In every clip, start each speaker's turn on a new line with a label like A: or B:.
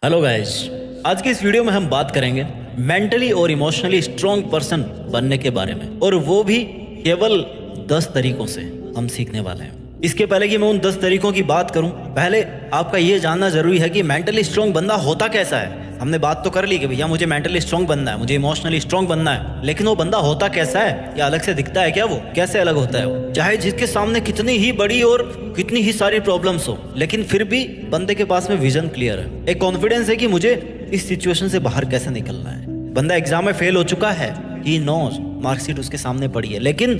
A: Hello guys, आज के इस वीडियो में हम बात करेंगे मेंटली और इमोशनली स्ट्रॉन्ग पर्सन बनने के बारे में, और वो भी केवल 10 तरीकों से हम सीखने वाले हैं। इसके पहले कि मैं उन 10 तरीकों की बात करूं, पहले आपका ये जानना जरूरी है कि मेंटली स्ट्रॉन्ग बंदा होता कैसा है। हमने बात तो कर ली कि भैया मुझे मेंटली स्ट्रॉन्ग बनना है, मुझे इमोशनली स्ट्रॉन्ग बनना है, लेकिन वो बंदा होता कैसा है? या अलग से दिखता है क्या? वो कैसे अलग होता है? वो चाहे जिसके सामने कितनी ही बड़ी और कितनी ही सारी प्रॉब्लम्स हो, लेकिन फिर भी बंदे के पास में विजन क्लियर है, एक कॉन्फिडेंस है कि मुझे इस सिचुएशन से बाहर कैसे निकलना है। बंदा एग्जाम में फेल हो चुका है, ही नोज, मार्कशीट उसके सामने पड़ी है, लेकिन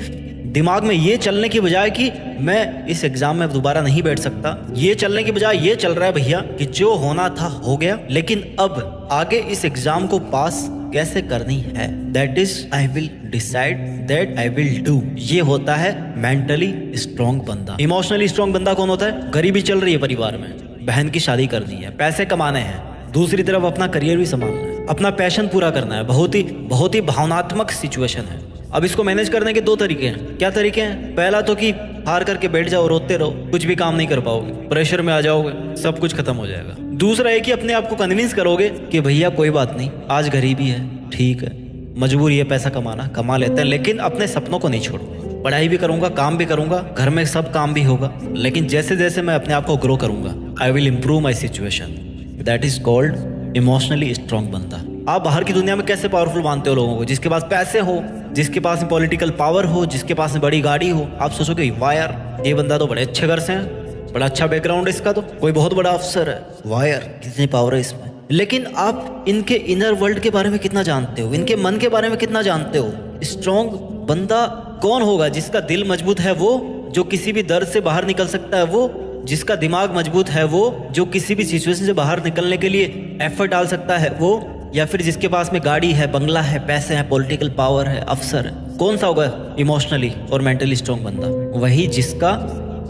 A: दिमाग में ये चलने की बजाय कि मैं इस एग्जाम में दोबारा नहीं बैठ सकता, ये चलने की बजाय ये चल रहा है भैया कि जो होना था हो गया, लेकिन अब आगे इस एग्जाम को पास कैसे करनी है, that is I will decide, that I will do. ये होता है मेंटली स्ट्रॉन्ग बंदा। इमोशनली स्ट्रॉन्ग बंदा कौन होता है? गरीबी चल रही है परिवार में, बहन की शादी करनी है, पैसे कमाने हैं, दूसरी तरफ अपना करियर भी संभालना है, अपना पैशन पूरा करना है, बहुत ही भावनात्मक सिचुएशन है। अब इसको मैनेज करने के 2 तरीके हैं। क्या तरीके हैं? पहला तो कि हार करके बैठ जाओ, रोते रहो, कुछ भी काम नहीं कर पाओगे, प्रेशर में आ जाओगे, सब कुछ खत्म हो जाएगा। दूसरा है कि अपने आप को कन्विंस करोगे कि भैया कोई बात नहीं, आज गरीबी है, ठीक है, मजबूरी है, पैसा कमा लेते हैं, लेकिन अपने सपनों को नहीं छोड़ूंगा, पढ़ाई भी करूंगा, काम भी करूंगा, घर में सब काम भी होगा, लेकिन जैसे जैसे मैं अपने आप को ग्रो करूंगा, I will improve my situation. That is called emotionally strong बंदा। आप बाहर की दुनिया में कैसे पावरफुल मानते हो लोगों को? जिसके पास पैसे हो, जिसके पास पॉलिटिकल पावर हो, जिसके पास बड़ी गाड़ी हो, आप सोचोगे वाह यार, ये बंदा तो बड़े अच्छे घर से है, बड़ा अच्छा बैकग्राउंड है इसका, तो कोई बहुत बड़ा अफसर है, वाह यार कितनी पावर है इसमें। लेकिन आप इनके इनर वर्ल्ड के बारे में कितना जानते हो, इनके मन के बारे में कितना जानते हो? स्ट्रॉन्ग बंदा कौन होगा? जिसका दिल मजबूत है वो, जो किसी भी दर्द से बाहर निकल सकता है वो, जिसका दिमाग मजबूत है वो, जो किसी भी सिचुएशन से बाहर निकलने के लिए एफर्ट डाल सकता है वो, या फिर जिसके पास में गाड़ी है, बंगला है, पैसे हैं, पॉलिटिकल पावर है, अफसर है? कौन सा होगा इमोशनली और मेंटली स्ट्रॉन्ग बंदा? वही जिसका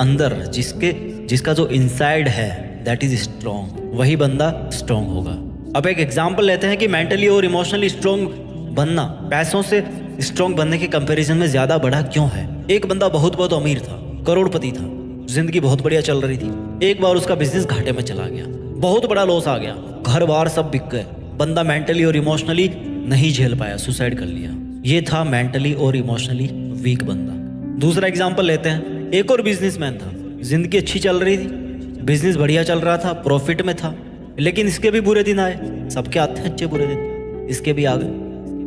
A: अंदर, जिसका जो इनसाइड है दैट इज स्ट्रॉन्ग, वही बंदा स्ट्रॉन्ग होगा। अब एक एग्जांपल लेते हैं कि मेंटली और इमोशनली स्ट्रॉन्ग बनना पैसों से स्ट्रॉन्ग बनने के कंपैरिजन में ज्यादा बड़ा क्यों है? एक बंदा बहुत अमीर था, करोड़पति था, जिंदगी बहुत बढ़िया चल रही थी, एक बार उसका बिजनेस घाटे में चला गया, बहुत बड़ा लॉस आ गया, घर बार सब बिक गए, बंदा मेंटली और इमोशनली नहीं झेल पाया, सुसाइड कर लिया। ये था मेंटली और इमोशनली वीक बंदा। दूसरा एग्जांपल लेते हैं, एक और बिजनेसमैन था, जिंदगी अच्छी चल रही थी, बिजनेस बढ़िया चल रहा था, प्रॉफिट में था, लेकिन इसके भी बुरे दिन आए, सबके आते हैं अच्छे बुरे दिन, इसके भी आ गए,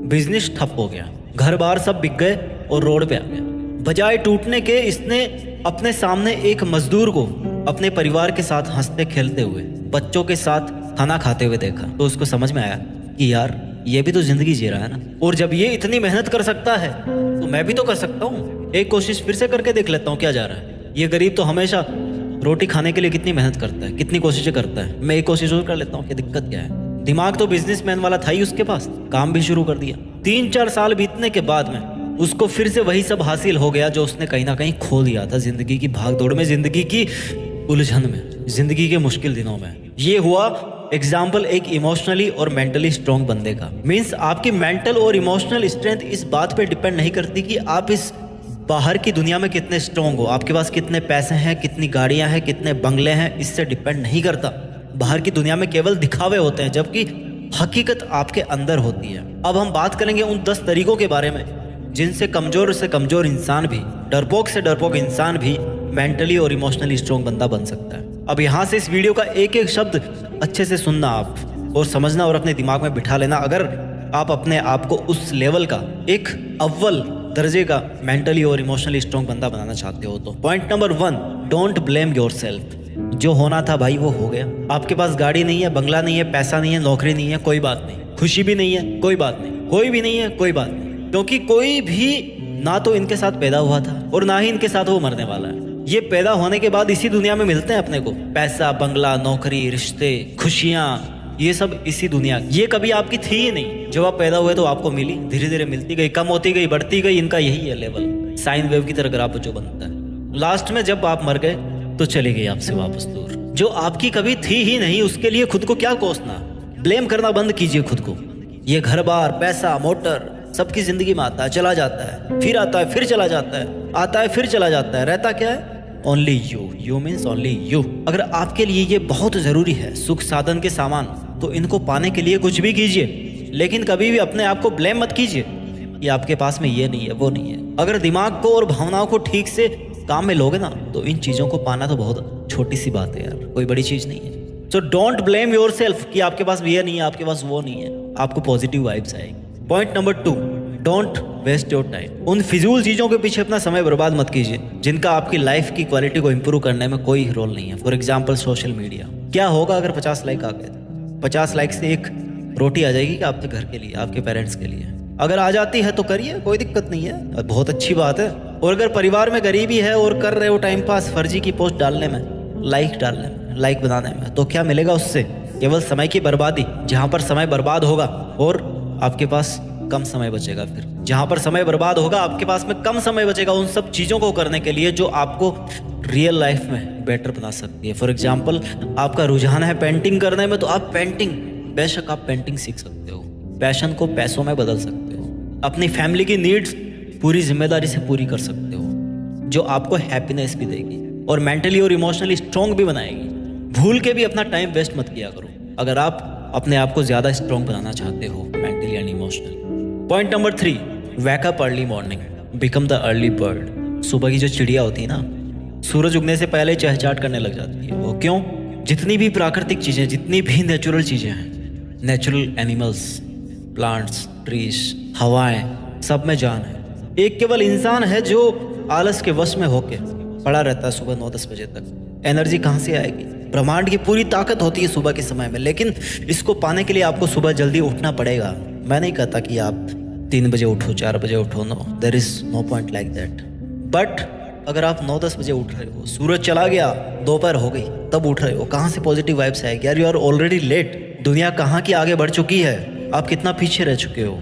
A: बिजनेस ठप हो गया, घर बार सब बिक गए और रोड पे आ गया। बजाय टूटने के इसने अपने सामने एक मजदूर को अपने परिवार के साथ हंसते खेलते हुए, बच्चों के साथ खाना खाते हुए देखा, तो उसको समझ में आया कि यार ये भी तो जिंदगी जी रहा है ना, और जब ये इतनी मेहनत कर सकता है तो मैं भी तो कर सकता हूँ, एक कोशिश फिर से करके देख लेता हूँ क्या जा रहा है। ये गरीब तो हमेशा रोटी खाने के लिए कितनी मेहनत करता है, कितनी कोशिशें करता है, मैं एक कोशिश और कर लेता हूँ, क्या दिक्कत क्या है? दिमाग तो बिजनेसमैन वाला था ही उसके पास, काम भी शुरू कर दिया। 3-4 साल बीतने के बाद में उसको फिर से वही सब हासिल हो गया जो उसने कहीं ना कहीं खो दिया था जिंदगी की भागदौड़ में, जिंदगी की उलझन में, जिंदगी के मुश्किल दिनों में। ये हुआ एग्जाम्पल एक इमोशनली और मेंटली स्ट्रॉन्ग बंदे का। मीन्स आपकी मेंटल और इमोशनल स्ट्रेंथ इस बात पे डिपेंड नहीं करती कि आप इस बाहर की दुनिया में कितने स्ट्रॉन्ग हो, आपके पास कितने पैसे हैं, कितनी गाड़ियां हैं, कितने बंगले हैं, इससे डिपेंड नहीं करता। बाहर की दुनिया में केवल दिखावे होते हैं, जबकि हकीकत आपके अंदर होती है। अब हम बात करेंगे उन 10 तरीकों के बारे में जिनसे कमजोर से कमजोर इंसान भी, डरपोक से डरपोक इंसान भी मेंटली और इमोशनली स्ट्रॉन्ग बंदा बन सकता है। अब यहाँ से इस वीडियो का एक एक शब्द अच्छे से सुनना आप, और समझना और अपने दिमाग में बिठा लेना, अगर आप अपने आप को उस लेवल का, एक अव्वल दर्जे का मेंटली और इमोशनली स्ट्रॉन्ग बंदा बनाना चाहते हो तो। Point number 1, don't blame yourself. जो होना था भाई वो हो गया। आपके पास गाड़ी नहीं है, बंगला नहीं है, पैसा नहीं है, नौकरी नहीं है, कोई बात नहीं, खुशी भी नहीं है, कोई बात नहीं, कोई भी नहीं है, कोई बात नहीं, क्योंकि कोई भी ना तो इनके साथ पैदा हुआ था और ना ही इनके साथ वो मरने वाला है। ये पैदा होने के बाद इसी दुनिया में मिलते हैं अपने को, पैसा, बंगला, नौकरी, रिश्ते, खुशियां, ये सब इसी दुनिया। ये कभी आपकी थी ही नहीं, जब आप पैदा हुए तो आपको मिली, धीरे धीरे मिलती गई, कम होती गई, बढ़ती गई। इनका यही है लेवल, साइन वेव की तरह ग्राफ जो बनता है। लास्ट में जब आप मर गए तो चली गई आपसे वापस दूर। जो आपकी कभी थी ही नहीं, उसके लिए खुद को क्या कोसना, ब्लेम करना बंद कीजिए खुद को। ये घर बार, पैसा, मोटर सबकी जिंदगी में आता है, चला जाता है, फिर आता है, फिर चला जाता है, आता है, फिर चला जाता है। रहता क्या है? Only you. You means only you. अगर आपके लिए ये बहुत जरूरी है, सुख साधन के सामान तो इनको पाने के लिए कुछ भी कीजिए, लेकिन कभी भी अपने आप को ब्लेम मत कीजिए कि आपके पास में ये नहीं है, वो नहीं है। अगर दिमाग को और भावनाओं को ठीक से काम में लोगे ना, तो इन चीज़ों को पाना तो बहुत छोटी सी बात है यार, कोई बड़ी चीज़ नहीं है। So don't blame your self कि आपके पास ये नहीं है, आपके पास वो नहीं है। आपको पॉजिटिव वाइब्स आएगी। Point number 2, don't waste your time. उन फिजूल चीज़ों के पीछे अपना समय बर्बाद मत कीजिए जिनका आपकी लाइफ की क्वालिटी को इंप्रूव करने में कोई रोल नहीं है। For example social media. क्या होगा अगर 50 लाइक आ गए? 50 लाइक से एक रोटी आ जाएगी क्या आपके घर के लिए, आपके पेरेंट्स के लिए? अगर आ जाती है तो करिए, कोई दिक्कत नहीं है, बहुत अच्छी बात है। और अगर परिवार में गरीबी है और कर रहे हो टाइम पास फर्जी की पोस्ट डालने में, लाइक डालने में, लाइक बनाने में, तो क्या मिलेगा उससे? केवल समय की बर्बादी। जहाँ पर समय बर्बाद होगा और आपके पास कम समय बचेगा, फिर जहाँ पर समय बर्बाद होगा आपके पास में कम समय बचेगा उन सब चीज़ों को करने के लिए जो आपको रियल लाइफ में बेटर बना सकती है। फॉर एग्जाम्पल आपका रुझान है पेंटिंग करने में, तो आप पेंटिंग, बेशक आप पेंटिंग सीख सकते हो, पैशन को पैसों में बदल सकते हो, अपनी फैमिली की नीड्स पूरी जिम्मेदारी से पूरी कर सकते हो, जो आपको हैप्पीनेस भी देगी और मेंटली और इमोशनली स्ट्रॉन्ग भी बनाएगी। भूल के भी अपना टाइम वेस्ट मत किया करो अगर आप अपने आप को ज़्यादा स्ट्रॉन्ग बनाना चाहते हो mentally and emotionally. Point number 3, wake up early morning, become the early bird. सुबह की जो चिड़िया होती है ना, सूरज उगने से पहले चहचहाट करने लग जाती है। वो क्यों? जितनी भी प्राकृतिक चीज़ें, जितनी भी नेचुरल चीज़ें हैं, नेचुरल एनिमल्स, प्लांट्स, ट्रीज, हवाएं, सब में जान है। एक केवल इंसान है जो आलस के वश में होके पड़ा रहता है सुबह 9-10 बजे तक। एनर्जी कहाँ से आएगी? ब्रह्मांड की पूरी ताकत होती है सुबह के समय में, लेकिन इसको पाने के लिए आपको सुबह जल्दी उठना पड़ेगा। मैं नहीं कहता कि आप 3 बजे उठो, 4 बजे उठो, no, there is no point like that. But अगर आप 9-10 बजे उठ रहे हो, सूरज चला गया, दोपहर हो गई, तब उठ रहे हो, कहाँ से पॉजिटिव वाइब्स आएगी यार? You are already late. दुनिया कहाँ की आगे बढ़ चुकी है, आप कितना पीछे रह चुके हो।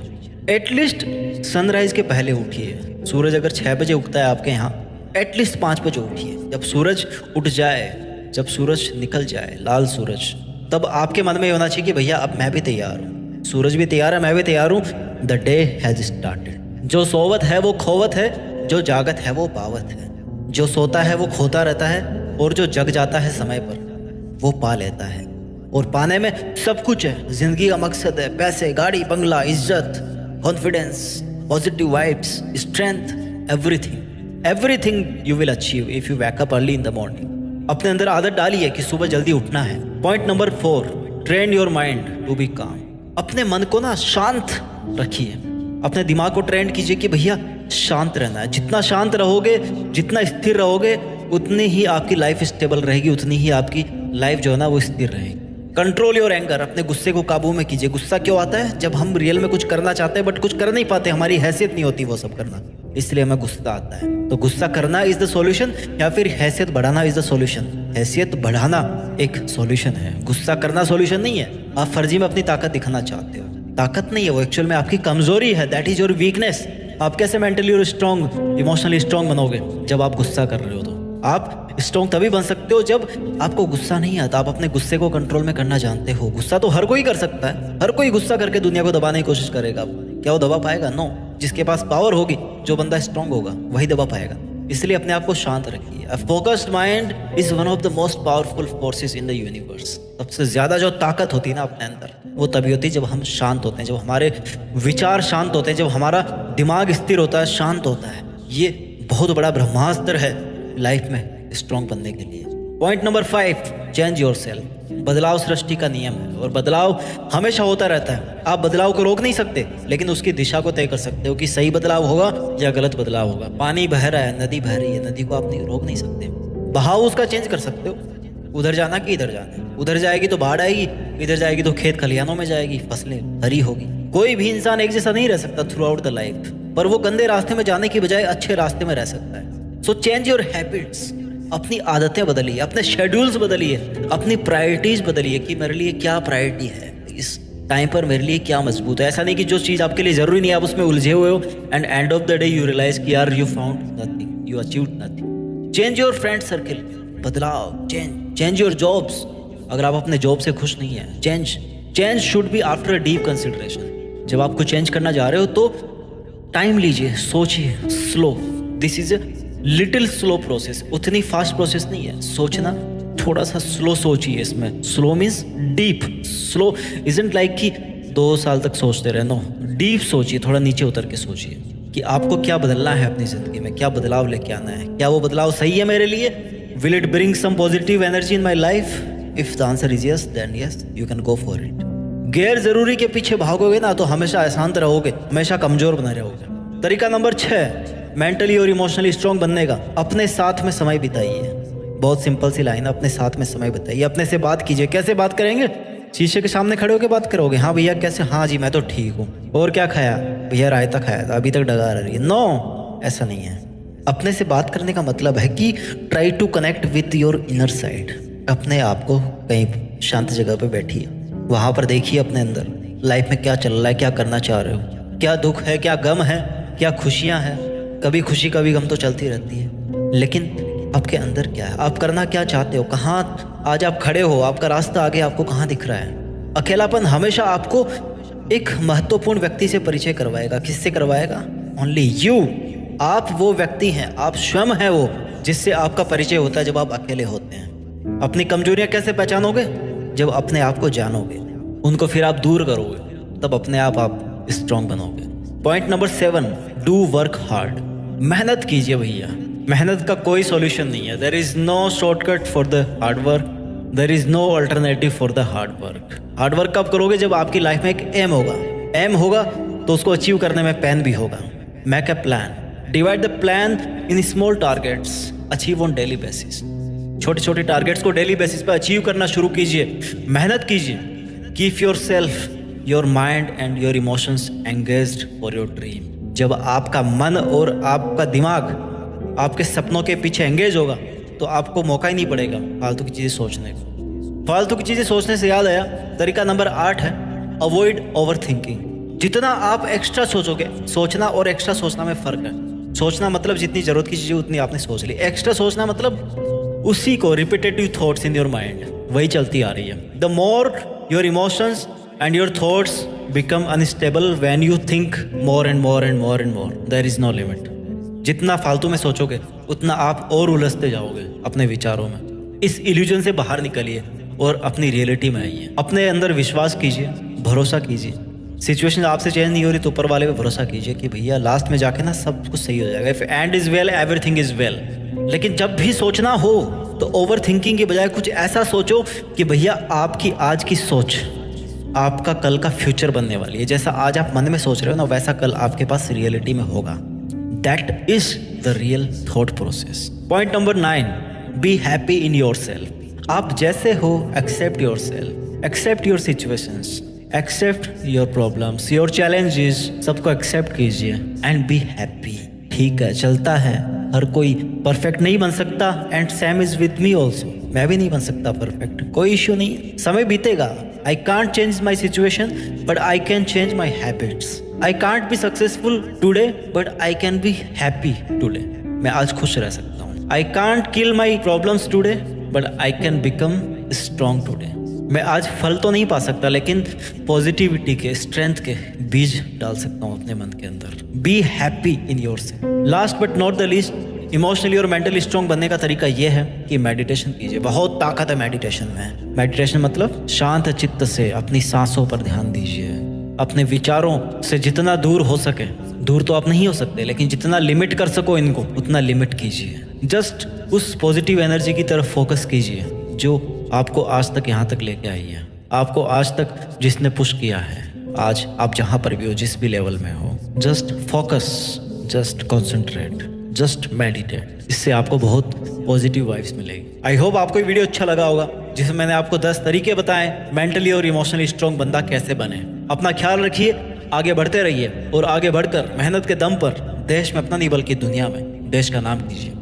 A: एटलीस्ट सनराइज के पहले उठिए। सूरज अगर 6 बजे उगता है आपके यहाँ, एटलीस्ट 5 बजे उठिए। जब सूरज उठ जाए, जब सूरज निकल जाए, लाल सूरज, तब आपके मन में ये होना चाहिए कि भैया अब मैं भी तैयार हूँ, सूरज भी तैयार है, मैं भी तैयार हूँ, द डे हैज स्टार्टेड। जो सोवत है वो खोवत है, जो जागत है वो पावत है, जो सोता है वो खोता रहता है, और जो जग जाता है समय पर वो पा लेता है। और पाने में सब कुछ है, जिंदगी का मकसद है, पैसे, गाड़ी, बंगला, इज्जत, confidence, positive vibes, strength, everything you will achieve if you wake up early in the morning. अपने अंदर आदत डाली है कि सुबह जल्दी उठना है। Point number 4, train your mind to be calm. अपने मन को ना शांत रखिए, अपने दिमाग को ट्रेन कीजिए कि भैया शांत रहना है। जितना शांत रहोगे, जितना स्थिर रहोगे, उतनी ही आपकी लाइफ स्टेबल रहेगी, उतनी ही आपकी लाइफ जो है ना वो स्थिर रहेगी। कंट्रोल योर एंगर, अपने गुस्से को काबू में कीजिए। गुस्सा क्यों आता है? जब हम रियल में कुछ करना चाहते हैं बट कुछ कर नहीं पाते, हमारी हैसियत नहीं होती वो सब करना, इसलिए हमें गुस्सा आता है। तो गुस्सा करना इज द सॉल्यूशन या फिर हैसियत बढ़ाना इज द सॉल्यूशन? हैसियत बढ़ाना एक सॉल्यूशन है, गुस्सा करना सॉल्यूशन नहीं है। आप फर्जी में अपनी ताकत दिखाना चाहते हो, ताकत नहीं है वो, एक्चुअल में आपकी कमजोरी है। That is your weakness. आप कैसे मेंटली और स्ट्रॉन्ग, इमोशनली स्ट्रॉन्ग बनोगे? जब आप गुस्सा कर रहे हो। तो आप स्ट्रॉन्ग तभी बन सकते हो जब आपको गुस्सा नहीं आता, आप अपने गुस्से को कंट्रोल में करना जानते हो। गुस्सा तो हर कोई कर सकता है, हर कोई गुस्सा करके दुनिया को दबाने की कोशिश करेगा। क्या वो दबा पाएगा? नो। जिसके पास पावर होगी, जो बंदा स्ट्रॉन्ग होगा, वही दबा पाएगा। इसलिए अपने आप को शांत रखिए। A focused mind is one of the most powerful forces in the universe. सबसे ज्यादा जो ताकत होती है ना अपने अंदर, वो तभी होती है जब हम शांत होते हैं, जब हमारे विचार शांत होते हैं, जब हमारा दिमाग स्थिर होता है, शांत होता है। ये बहुत बड़ा ब्रह्मास्त्र है लाइफ में स्ट्रॉन्ग बनने के लिए। Point number 5, change yourself. बदलाव सृष्टि का नियम है और बदलाव हमेशा होता रहता है। आप बदलाव को रोक नहीं सकते, लेकिन उसकी दिशा को तय कर सकते हो कि सही बदलाव होगा या गलत बदलाव होगा। पानी बह रहा है, नदी बह रही है, नदी को आप नहीं रोक नहीं सकते, बहाव उसका चेंज कर सकते हो। उधर जाना कि इधर जाना, उधर जाएगी तो बाढ़ आएगी, इधर जाएगी तो खेत खलिहानों में जाएगी, फसलें हरी होगी। कोई भी इंसान एक जैसा नहीं रह सकता थ्रू आउट द लाइफ, पर वो गंदे रास्ते में जाने की बजाय अच्छे रास्ते में रह सकता है। So change your habits. अपनी आदतें बदलिए, अपने शेड्यूल्स बदलिए, अपनी प्रायोरिटीज बदलिए कि मेरे लिए क्या प्रायोरिटी है, इस टाइम पर मेरे लिए क्या मजबूत है। ऐसा नहीं कि जो चीज़ आपके लिए जरूरी नहीं है आप उसमें उलझे हुए हो and end of the day you realise कि यार you found nothing, you achieved nothing. Change your friend circle. बदलाव, चेंज योर जॉब्स। अगर आप अपने जॉब से खुश नहीं है, change should be after a deep consideration. जब आपको चेंज करना जा रहे हो तो टाइम लीजिए, सोचिए, slow. This is a little slow process, उतनी फास्ट प्रोसेस नहीं है। सोचना, थोड़ा सा स्लो सोचिए इसमें। Slow means deep. Slow isn't like कि 2 साल तक सोचते रहे, नो, डीप सोचिए, थोड़ा नीचे उतर के सोचिए कि आपको क्या बदलना है अपनी ज़िंदगी में, क्या बदलाव लेके आना है, क्या वो बदलाव सही है मेरे लिए, will it bring some positive energy in my life. If the answer is yes, then yes, you can go for it. गैर जरूरी के पीछे भागोगे ना तो हमेशा अशांत रहोगे, हमेशा कमजोर बने रहोगे। तरीका नंबर 6 मेंटली और इमोशनली स्ट्रांग बनने का, अपने साथ में समय बिताइए। बहुत सिंपल सी लाइन, अपने साथ में समय बिताइए, अपने से बात कीजिए। कैसे बात करेंगे? शीशे के सामने खड़े होकर बात करोगे, हाँ भैया कैसे, हाँ जी मैं तो ठीक हूँ, और क्या खाया भैया, रायता खाया था, अभी तक डगा रही है। नो, ऐसा नहीं है। अपने से बात करने का मतलब है कि try to connect with your inner side. अपने आप को कहीं शांत जगह पे बैठिए, वहाँ पर देखिए अपने अंदर लाइफ में क्या चल रहा है, क्या करना चाह रहे हो, क्या दुख है, क्या गम है, क्या खुशियाँ हैं। कभी खुशी कभी गम तो चलती रहती है, लेकिन आपके अंदर क्या है, आप करना क्या चाहते हो, कहाँ आज आप खड़े हो, आपका रास्ता आगे आपको कहाँ दिख रहा है। अकेलापन हमेशा आपको एक महत्वपूर्ण व्यक्ति से परिचय करवाएगा। किससे करवाएगा? Only you. आप वो व्यक्ति हैं, आप स्वयं हैं वो, जिससे आपका परिचय होता है जब आप अकेले होते हैं। अपनी कमजोरियां कैसे पहचानोगे? जब अपने आप को जानोगे, उनको फिर आप दूर करोगे, तब अपने आप स्ट्रांग बनोगे। Point number 7, do work hard. मेहनत कीजिए भैया, मेहनत का कोई सॉल्यूशन नहीं है। There is no shortcut for the hard work, there is no alternative for the hard work. Hard work कब करोगे? जब आपकी लाइफ में एक एम होगा। एम होगा तो उसको अचीव करने में पेन भी होगा। Make a plan, divide the plan in small targets, achieve on daily basis. छोटे छोटे टारगेट्स को डेली बेसिस पर अचीव करना शुरू कीजिए, मेहनत कीजिए। Keep your self, your mind and your emotions engaged for your dream. जब आपका मन और आपका दिमाग आपके सपनों के पीछे एंगेज होगा तो आपको मौका ही नहीं पड़ेगा फालतू की चीज़ें सोचने को। फालतू की चीज़ें सोचने से याद आया, तरीका नंबर 8 है अवॉइड ओवर थिंकिंग। जितना आप एक्स्ट्रा सोचोगे, सोचना और एक्स्ट्रा सोचना में फ़र्क है। सोचना मतलब जितनी ज़रूरत की चीज़ें उतनी आपने सोच ली। एक्स्ट्रा सोचना मतलब उसी को repetitive thoughts in your mind, वही चलती आ रही है। The more your emotions and your thoughts become unstable when you think more and more and more and more, there is no limit. जितना फालतू में सोचोगे उतना आप और उलझते जाओगे अपने विचारों में। इस इल्यूजन से बाहर निकलिए और अपनी रियलिटी में आइए। अपने अंदर विश्वास कीजिए, भरोसा कीजिए। सिचुएशन आपसे चेंज नहीं हो रही तो ऊपर वाले पे भरोसा कीजिए कि भैया लास्ट में जाके ना सब कुछ सही हो जाएगा। If and is well, everything is well. लेकिन जब भी सोचना हो तो ओवर थिंकिंग के बजाय कुछ ऐसा सोचो कि भैया आपकी आज की सोच आपका कल का फ्यूचर बनने वाली है। जैसा आज आप मन में सोच रहे हो ना, वैसा कल आपके पास रियलिटी में होगा। That is the real thought process. Point number 9, be happy in yourself. आप जैसे हो accept yourself, accept your situations, accept your problems, your challenges, सबको एक्सेप्ट कीजिए एंड बी हैप्पी। ठीक है, चलता है, हर कोई परफेक्ट नहीं बन सकता and same is with me also. मैं भी नहीं बन सकता परफेक्ट, कोई इश्यू नहीं है, समय बीतेगा। I can't change my situation but I can change my habits. I can't be successful today but I can be happy today. मैं आज खुश रह सकता हूँ। I can't kill my problems today but I can become strong today. मैं आज फल तो नहीं पा सकता लेकिन पॉजिटिविटी के, स्ट्रेंथ के बीज डाल सकता हूँ अपने मन के अंदर। B happy in your self. Last but not the least, emotionally और मेंटली स्ट्रांग बनने का तरीका यह है कि मेडिटेशन कीजिए। बहुत ताकत है मेडिटेशन में। मेडिटेशन मतलब शांत चित्त से अपनी सांसों पर ध्यान दीजिए। अपने विचारों से जितना दूर हो सके, दूर तो आप नहीं हो सकते लेकिन जितना लिमिट कर सको इनको उतना लिमिट कीजिए। जस्ट उस पॉजिटिव एनर्जी की तरफ फोकस कीजिए जो आपको आज तक यहाँ तक लेके आई है, आपको आज तक जिसने पुश किया है। आज आप जहाँ पर भी हो, जिस भी लेवल में हो, just focus, just concentrate, just meditate. इससे आपको बहुत पॉजिटिव वाइब्स मिलेगी। आई होप आपको ये वीडियो अच्छा लगा होगा जिसमें मैंने आपको 10 तरीके बताए मेंटली और इमोशनली स्ट्रांग बंदा कैसे बने। अपना ख्याल रखिए, आगे बढ़ते रहिए और आगे बढ़कर मेहनत के दम पर देश में अपना नहीं बल्कि दुनिया में देश का नाम कीजिए।